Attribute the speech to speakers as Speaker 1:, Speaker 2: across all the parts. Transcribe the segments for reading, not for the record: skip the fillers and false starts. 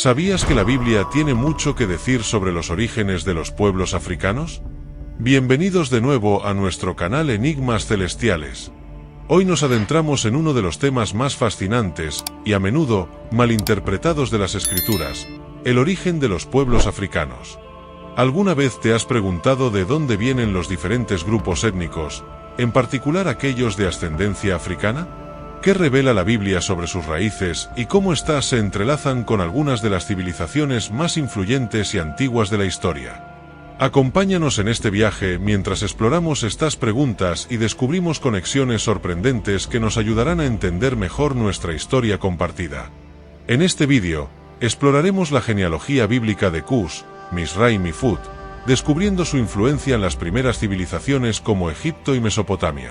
Speaker 1: ¿Sabías que la Biblia tiene mucho que decir sobre los orígenes de los pueblos africanos? Bienvenidos de nuevo a nuestro canal Enigmas Celestiales. Hoy nos adentramos en uno de los temas más fascinantes y a menudo malinterpretados de las Escrituras, el origen de los pueblos africanos. ¿Alguna vez te has preguntado de dónde vienen los diferentes grupos étnicos, en particular aquellos de ascendencia africana? ¿Qué revela la Biblia sobre sus raíces y cómo éstas se entrelazan con algunas de las civilizaciones más influyentes y antiguas de la historia? Acompáñanos en este viaje mientras exploramos estas preguntas y descubrimos conexiones sorprendentes que nos ayudarán a entender mejor nuestra historia compartida. En este vídeo, exploraremos la genealogía bíblica de Cush, Misraim y Fut, descubriendo su influencia en las primeras civilizaciones como Egipto y Mesopotamia.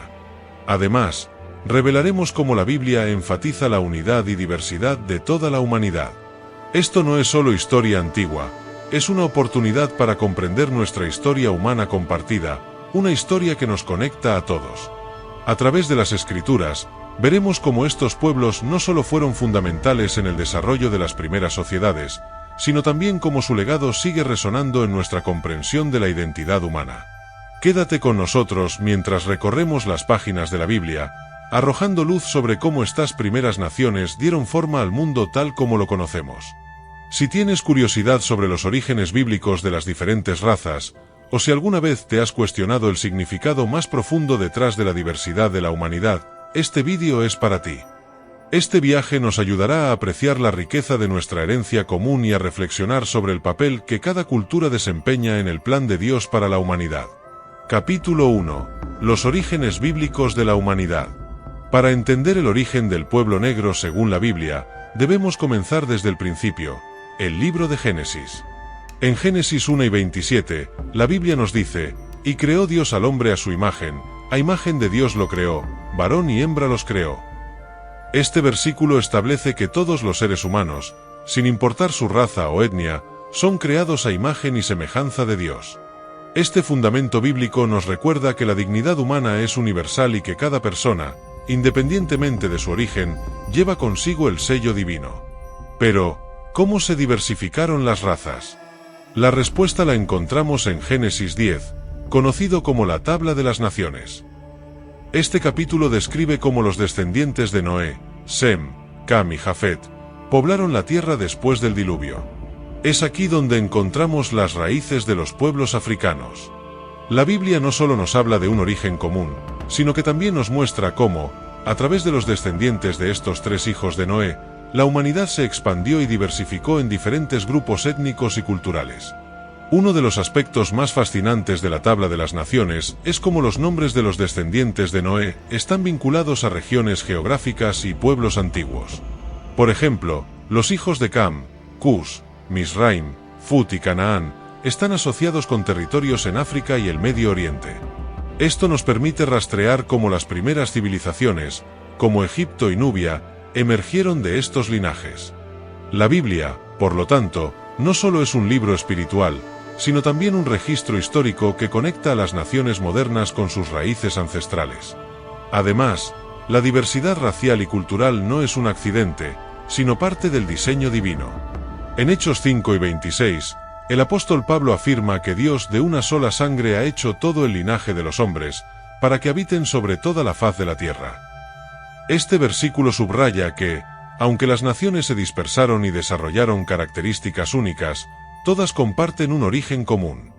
Speaker 1: Además, revelaremos cómo la Biblia enfatiza la unidad y diversidad de toda la humanidad. Esto no es solo historia antigua, es una oportunidad para comprender nuestra historia humana compartida, una historia que nos conecta a todos. A través de las Escrituras, veremos cómo estos pueblos no solo fueron fundamentales en el desarrollo de las primeras sociedades, sino también cómo su legado sigue resonando en nuestra comprensión de la identidad humana. Quédate con nosotros mientras recorremos las páginas de la Biblia, arrojando luz sobre cómo estas primeras naciones dieron forma al mundo tal como lo conocemos. Si tienes curiosidad sobre los orígenes bíblicos de las diferentes razas, o si alguna vez te has cuestionado el significado más profundo detrás de la diversidad de la humanidad, este vídeo es para ti. Este viaje nos ayudará a apreciar la riqueza de nuestra herencia común y a reflexionar sobre el papel que cada cultura desempeña en el plan de Dios para la humanidad. Capítulo 1. Los orígenes bíblicos de la humanidad. Para entender el origen del pueblo negro según la Biblia, debemos comenzar desde el principio, el libro de Génesis. En Génesis 1 y 27, la Biblia nos dice, «Y creó Dios al hombre a su imagen, a imagen de Dios lo creó, varón y hembra los creó». Este versículo establece que todos los seres humanos, sin importar su raza o etnia, son creados a imagen y semejanza de Dios. Este fundamento bíblico nos recuerda que la dignidad humana es universal y que cada persona, independientemente de su origen, lleva consigo el sello divino. Pero, ¿cómo se diversificaron las razas? La respuesta la encontramos en Génesis 10, conocido como la Tabla de las Naciones. Este capítulo describe cómo los descendientes de Noé, Sem, Cam y Jafet, poblaron la tierra después del diluvio. Es aquí donde encontramos las raíces de los pueblos africanos. La Biblia no solo nos habla de un origen común, sino que también nos muestra cómo, a través de los descendientes de estos tres hijos de Noé, la humanidad se expandió y diversificó en diferentes grupos étnicos y culturales. Uno de los aspectos más fascinantes de la Tabla de las Naciones es cómo los nombres de los descendientes de Noé están vinculados a regiones geográficas y pueblos antiguos. Por ejemplo, los hijos de Cam, Cush, Misraim, Fut y Canaán, están asociados con territorios en África y el Medio Oriente. Esto nos permite rastrear cómo las primeras civilizaciones, como Egipto y Nubia, emergieron de estos linajes. La Biblia, por lo tanto, no solo es un libro espiritual, sino también un registro histórico que conecta a las naciones modernas con sus raíces ancestrales. Además, la diversidad racial y cultural no es un accidente, sino parte del diseño divino. En Hechos 5 y 26, el apóstol Pablo afirma que Dios de una sola sangre ha hecho todo el linaje de los hombres, para que habiten sobre toda la faz de la tierra. Este versículo subraya que, aunque las naciones se dispersaron y desarrollaron características únicas, todas comparten un origen común.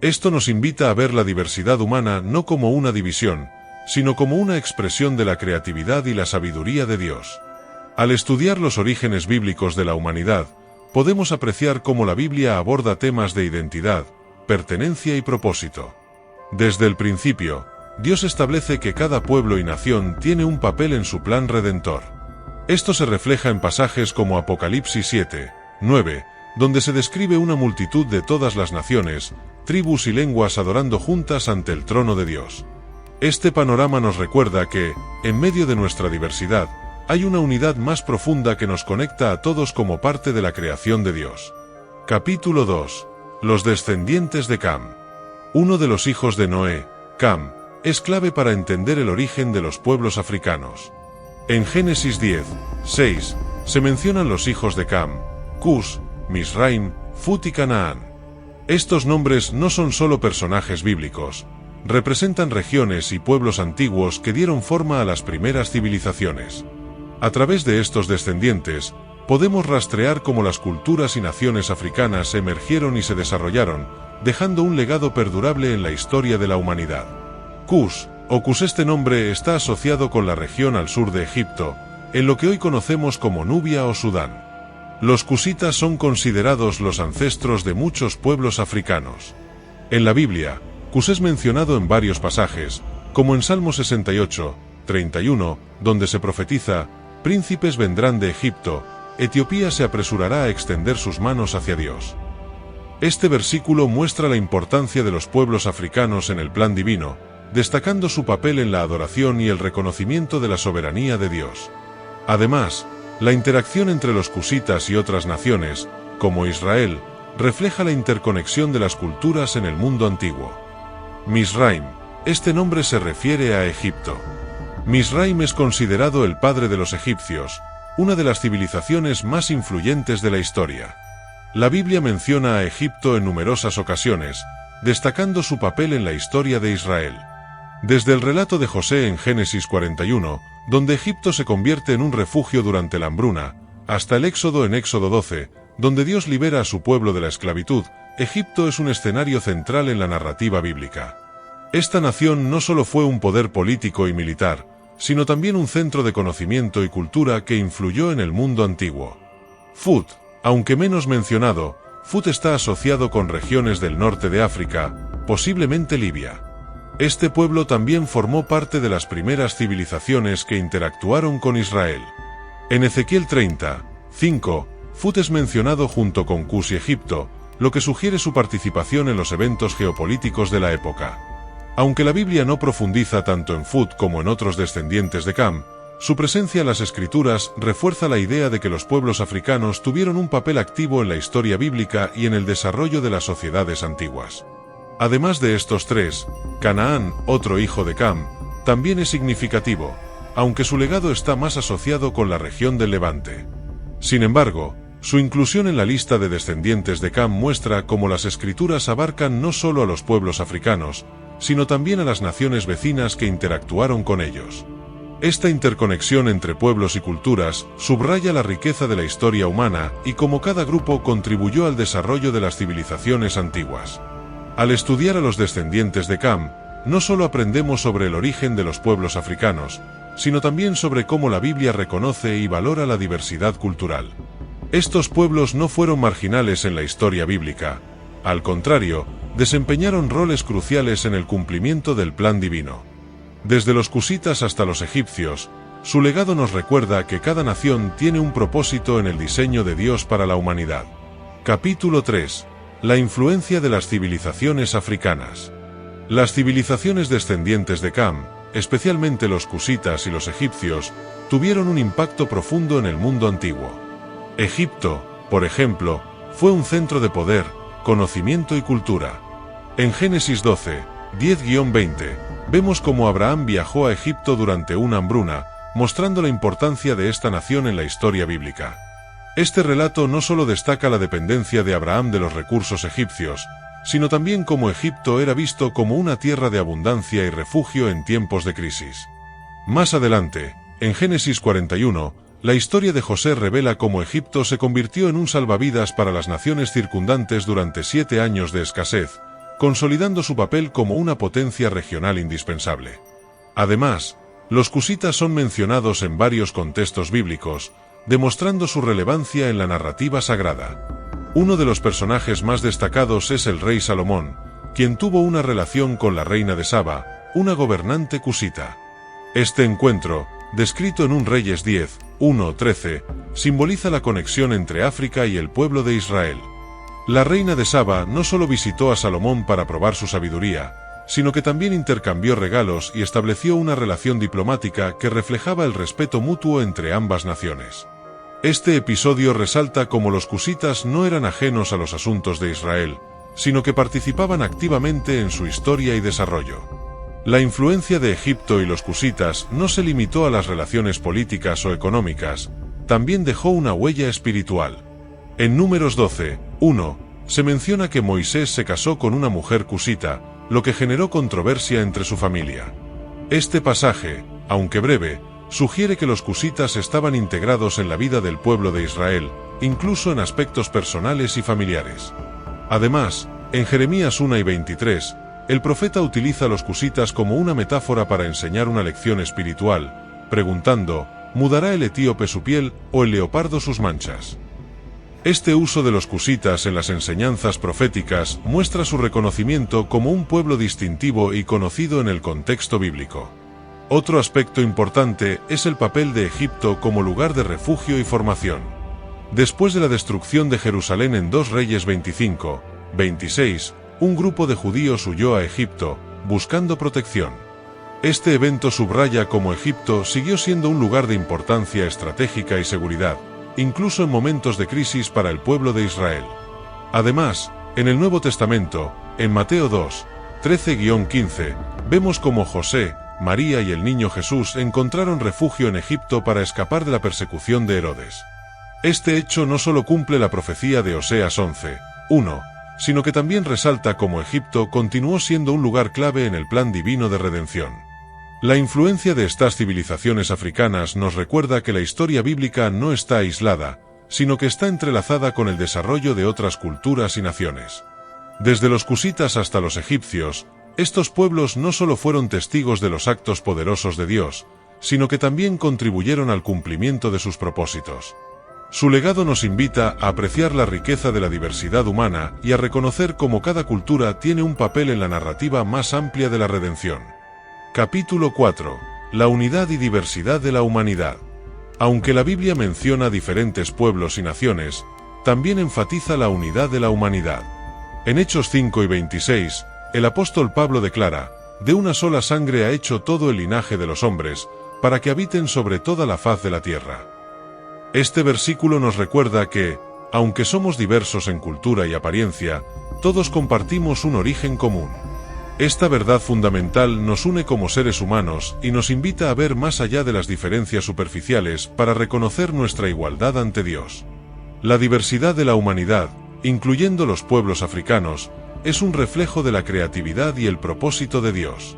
Speaker 1: Esto nos invita a ver la diversidad humana no como una división, sino como una expresión de la creatividad y la sabiduría de Dios. Al estudiar los orígenes bíblicos de la humanidad, podemos apreciar cómo la Biblia aborda temas de identidad, pertenencia y propósito. Desde el principio, Dios establece que cada pueblo y nación tiene un papel en su plan redentor. Esto se refleja en pasajes como Apocalipsis 7, 9, donde se describe una multitud de todas las naciones, tribus y lenguas adorando juntas ante el trono de Dios. Este panorama nos recuerda que, en medio de nuestra diversidad, hay una unidad más profunda que nos conecta a todos como parte de la creación de Dios. Capítulo 2. Los descendientes de Cam. Uno de los hijos de Noé, Cam, es clave para entender el origen de los pueblos africanos. En Génesis 10, 6, se mencionan los hijos de Cam, Cush, Misraim, Fut y Canaán. Estos nombres no son solo personajes bíblicos, representan regiones y pueblos antiguos que dieron forma a las primeras civilizaciones. A través de estos descendientes, podemos rastrear cómo las culturas y naciones africanas emergieron y se desarrollaron, dejando un legado perdurable en la historia de la humanidad. Cus, o Cus, este nombre está asociado con la región al sur de Egipto, en lo que hoy conocemos como Nubia o Sudán. Los cusitas son considerados los ancestros de muchos pueblos africanos. En la Biblia, Cus es mencionado en varios pasajes, como en Salmo 68, 31, donde se profetiza: príncipes vendrán de Egipto, Etiopía se apresurará a extender sus manos hacia Dios. Este versículo muestra la importancia de los pueblos africanos en el plan divino, destacando su papel en la adoración y el reconocimiento de la soberanía de Dios. Además, la interacción entre los cusitas y otras naciones, como Israel, refleja la interconexión de las culturas en el mundo antiguo. Misraim, este nombre se refiere a Egipto. Misraim es considerado el padre de los egipcios, una de las civilizaciones más influyentes de la historia. La Biblia menciona a Egipto en numerosas ocasiones, destacando su papel en la historia de Israel. Desde el relato de José en Génesis 41, donde Egipto se convierte en un refugio durante la hambruna, hasta el Éxodo en Éxodo 12, donde Dios libera a su pueblo de la esclavitud, Egipto es un escenario central en la narrativa bíblica. Esta nación no solo fue un poder político y militar, sino también un centro de conocimiento y cultura que influyó en el mundo antiguo. Fut, aunque menos mencionado, Fut está asociado con regiones del norte de África, posiblemente Libia. Este pueblo también formó parte de las primeras civilizaciones que interactuaron con Israel. En Ezequiel 30, 5, Fut es mencionado junto con Cus y Egipto, lo que sugiere su participación en los eventos geopolíticos de la época. Aunque la Biblia no profundiza tanto en Fut como en otros descendientes de Cam, su presencia en las Escrituras refuerza la idea de que los pueblos africanos tuvieron un papel activo en la historia bíblica y en el desarrollo de las sociedades antiguas. Además de estos tres, Canaán, otro hijo de Cam, también es significativo, aunque su legado está más asociado con la región del Levante. Sin embargo, su inclusión en la lista de descendientes de Cam muestra cómo las Escrituras abarcan no solo a los pueblos africanos, sino también a las naciones vecinas que interactuaron con ellos. Esta interconexión entre pueblos y culturas subraya la riqueza de la historia humana y cómo cada grupo contribuyó al desarrollo de las civilizaciones antiguas. Al estudiar a los descendientes de Cam, no solo aprendemos sobre el origen de los pueblos africanos, sino también sobre cómo la Biblia reconoce y valora la diversidad cultural. Estos pueblos no fueron marginales en la historia bíblica, al contrario, desempeñaron roles cruciales en el cumplimiento del plan divino. Desde los cusitas hasta los egipcios, su legado nos recuerda que cada nación tiene un propósito en el diseño de Dios para la humanidad. Capítulo 3. La influencia de las civilizaciones africanas. Las civilizaciones descendientes de Cam, especialmente los cusitas y los egipcios, tuvieron un impacto profundo en el mundo antiguo. Egipto, por ejemplo, fue un centro de poder, conocimiento y cultura. En Génesis 12, 10-20, vemos cómo Abraham viajó a Egipto durante una hambruna, mostrando la importancia de esta nación en la historia bíblica. Este relato no solo destaca la dependencia de Abraham de los recursos egipcios, sino también cómo Egipto era visto como una tierra de abundancia y refugio en tiempos de crisis. Más adelante, en Génesis 41, la historia de José revela cómo Egipto se convirtió en un salvavidas para las naciones circundantes durante 7 años de escasez, consolidando su papel como una potencia regional indispensable. Además, los cusitas son mencionados en varios contextos bíblicos, demostrando su relevancia en la narrativa sagrada. Uno de los personajes más destacados es el rey Salomón, quien tuvo una relación con la reina de Saba, una gobernante cusita. Este encuentro, descrito en un Reyes 10, 1-13, simboliza la conexión entre África y el pueblo de Israel. La reina de Saba no solo visitó a Salomón para probar su sabiduría, sino que también intercambió regalos y estableció una relación diplomática que reflejaba el respeto mutuo entre ambas naciones. Este episodio resalta cómo los cusitas no eran ajenos a los asuntos de Israel, sino que participaban activamente en su historia y desarrollo. La influencia de Egipto y los cusitas no se limitó a las relaciones políticas o económicas, también dejó una huella espiritual. En Números 12, 1, se menciona que Moisés se casó con una mujer cusita, lo que generó controversia entre su familia. Este pasaje, aunque breve, sugiere que los cusitas estaban integrados en la vida del pueblo de Israel, incluso en aspectos personales y familiares. Además, en Jeremías 1 y 23, el profeta utiliza a los cusitas como una metáfora para enseñar una lección espiritual, preguntando, ¿mudará el etíope su piel o el leopardo sus manchas? Este uso de los cusitas en las enseñanzas proféticas muestra su reconocimiento como un pueblo distintivo y conocido en el contexto bíblico. Otro aspecto importante es el papel de Egipto como lugar de refugio y formación. Después de la destrucción de Jerusalén en 2 Reyes 25, 26, un grupo de judíos huyó a Egipto, buscando protección. Este evento subraya cómo Egipto siguió siendo un lugar de importancia estratégica y seguridad, incluso en momentos de crisis para el pueblo de Israel. Además, en el Nuevo Testamento, en Mateo 2, 13-15, vemos cómo José, María y el niño Jesús encontraron refugio en Egipto para escapar de la persecución de Herodes. Este hecho no solo cumple la profecía de Oseas 11, 1, sino que también resalta cómo Egipto continuó siendo un lugar clave en el plan divino de redención. La influencia de estas civilizaciones africanas nos recuerda que la historia bíblica no está aislada, sino que está entrelazada con el desarrollo de otras culturas y naciones. Desde los cusitas hasta los egipcios, estos pueblos no solo fueron testigos de los actos poderosos de Dios, sino que también contribuyeron al cumplimiento de sus propósitos. Su legado nos invita a apreciar la riqueza de la diversidad humana y a reconocer cómo cada cultura tiene un papel en la narrativa más amplia de la redención. Capítulo 4. La unidad y diversidad de la humanidad. Aunque la Biblia menciona diferentes pueblos y naciones, también enfatiza la unidad de la humanidad. En Hechos 5 y 26, el apóstol Pablo declara, «De una sola sangre ha hecho todo el linaje de los hombres, para que habiten sobre toda la faz de la tierra». Este versículo nos recuerda que, aunque somos diversos en cultura y apariencia, todos compartimos un origen común. Esta verdad fundamental nos une como seres humanos y nos invita a ver más allá de las diferencias superficiales para reconocer nuestra igualdad ante Dios. La diversidad de la humanidad, incluyendo los pueblos africanos, es un reflejo de la creatividad y el propósito de Dios.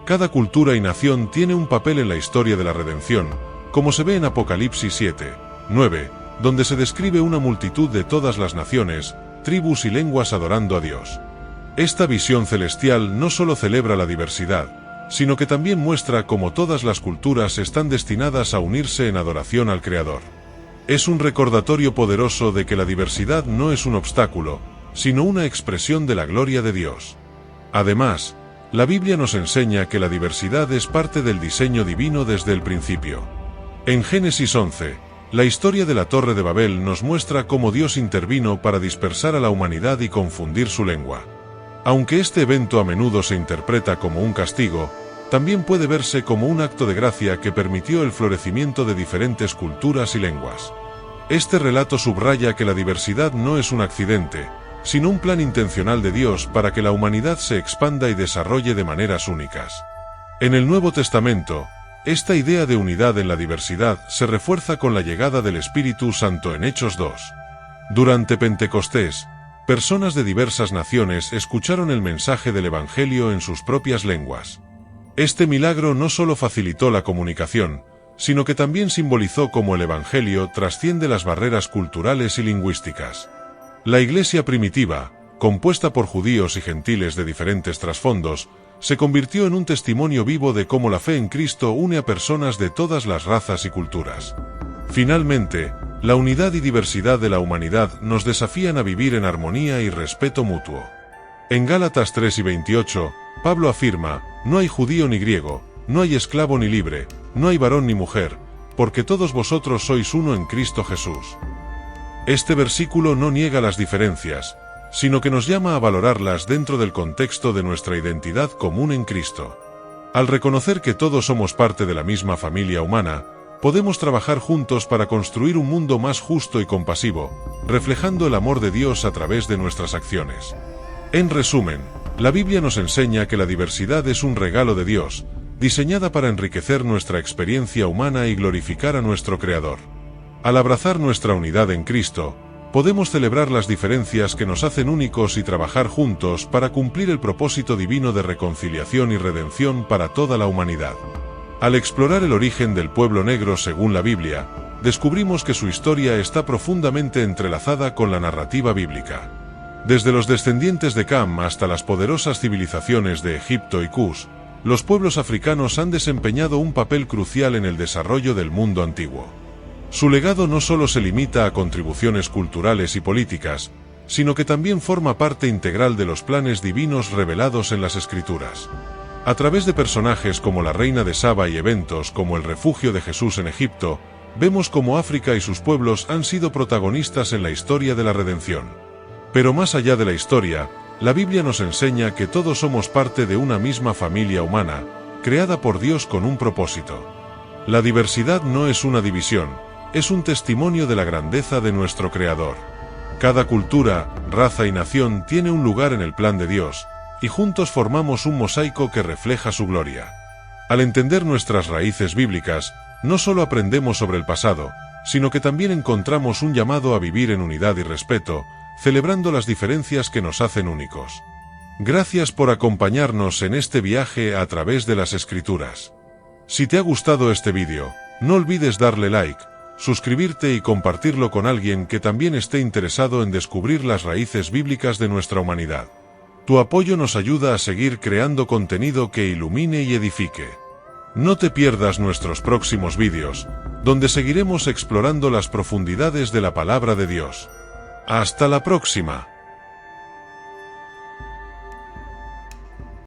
Speaker 1: Cada cultura y nación tiene un papel en la historia de la redención, como se ve en Apocalipsis 7, 9, donde se describe una multitud de todas las naciones, tribus y lenguas adorando a Dios. Esta visión celestial no solo celebra la diversidad, sino que también muestra cómo todas las culturas están destinadas a unirse en adoración al Creador. Es un recordatorio poderoso de que la diversidad no es un obstáculo, sino una expresión de la gloria de Dios. Además, la Biblia nos enseña que la diversidad es parte del diseño divino desde el principio. En Génesis 11, la historia de la Torre de Babel nos muestra cómo Dios intervino para dispersar a la humanidad y confundir su lengua. Aunque este evento a menudo se interpreta como un castigo, también puede verse como un acto de gracia que permitió el florecimiento de diferentes culturas y lenguas. Este relato subraya que la diversidad no es un accidente, sino un plan intencional de Dios para que la humanidad se expanda y desarrolle de maneras únicas. En el Nuevo Testamento, esta idea de unidad en la diversidad se refuerza con la llegada del Espíritu Santo en Hechos 2. Durante Pentecostés, personas de diversas naciones escucharon el mensaje del Evangelio en sus propias lenguas. Este milagro no solo facilitó la comunicación, sino que también simbolizó cómo el Evangelio trasciende las barreras culturales y lingüísticas. La Iglesia primitiva, compuesta por judíos y gentiles de diferentes trasfondos, se convirtió en un testimonio vivo de cómo la fe en Cristo une a personas de todas las razas y culturas. Finalmente, la unidad y diversidad de la humanidad nos desafían a vivir en armonía y respeto mutuo. En Gálatas 3 y 28, Pablo afirma, «No hay judío ni griego, no hay esclavo ni libre, no hay varón ni mujer, porque todos vosotros sois uno en Cristo Jesús». Este versículo no niega las diferencias, sino que nos llama a valorarlas dentro del contexto de nuestra identidad común en Cristo. Al reconocer que todos somos parte de la misma familia humana, podemos trabajar juntos para construir un mundo más justo y compasivo, reflejando el amor de Dios a través de nuestras acciones. En resumen, la Biblia nos enseña que la diversidad es un regalo de Dios, diseñada para enriquecer nuestra experiencia humana y glorificar a nuestro Creador. Al abrazar nuestra unidad en Cristo, podemos celebrar las diferencias que nos hacen únicos y trabajar juntos para cumplir el propósito divino de reconciliación y redención para toda la humanidad. Al explorar el origen del pueblo negro según la Biblia, descubrimos que su historia está profundamente entrelazada con la narrativa bíblica. Desde los descendientes de Cam hasta las poderosas civilizaciones de Egipto y Cus, los pueblos africanos han desempeñado un papel crucial en el desarrollo del mundo antiguo. Su legado no solo se limita a contribuciones culturales y políticas, sino que también forma parte integral de los planes divinos revelados en las Escrituras. A través de personajes como la reina de Saba y eventos como el refugio de Jesús en Egipto, vemos cómo África y sus pueblos han sido protagonistas en la historia de la redención. Pero más allá de la historia, la Biblia nos enseña que todos somos parte de una misma familia humana, creada por Dios con un propósito. La diversidad no es una división, es un testimonio de la grandeza de nuestro Creador. Cada cultura, raza y nación tiene un lugar en el plan de Dios, y juntos formamos un mosaico que refleja su gloria. Al entender nuestras raíces bíblicas, no solo aprendemos sobre el pasado, sino que también encontramos un llamado a vivir en unidad y respeto, celebrando las diferencias que nos hacen únicos. Gracias por acompañarnos en este viaje a través de las Escrituras. Si te ha gustado este vídeo, no olvides darle like, suscribirte y compartirlo con alguien que también esté interesado en descubrir las raíces bíblicas de nuestra humanidad. Tu apoyo nos ayuda a seguir creando contenido que ilumine y edifique. No te pierdas nuestros próximos vídeos, donde seguiremos explorando las profundidades de la palabra de Dios. ¡Hasta la próxima!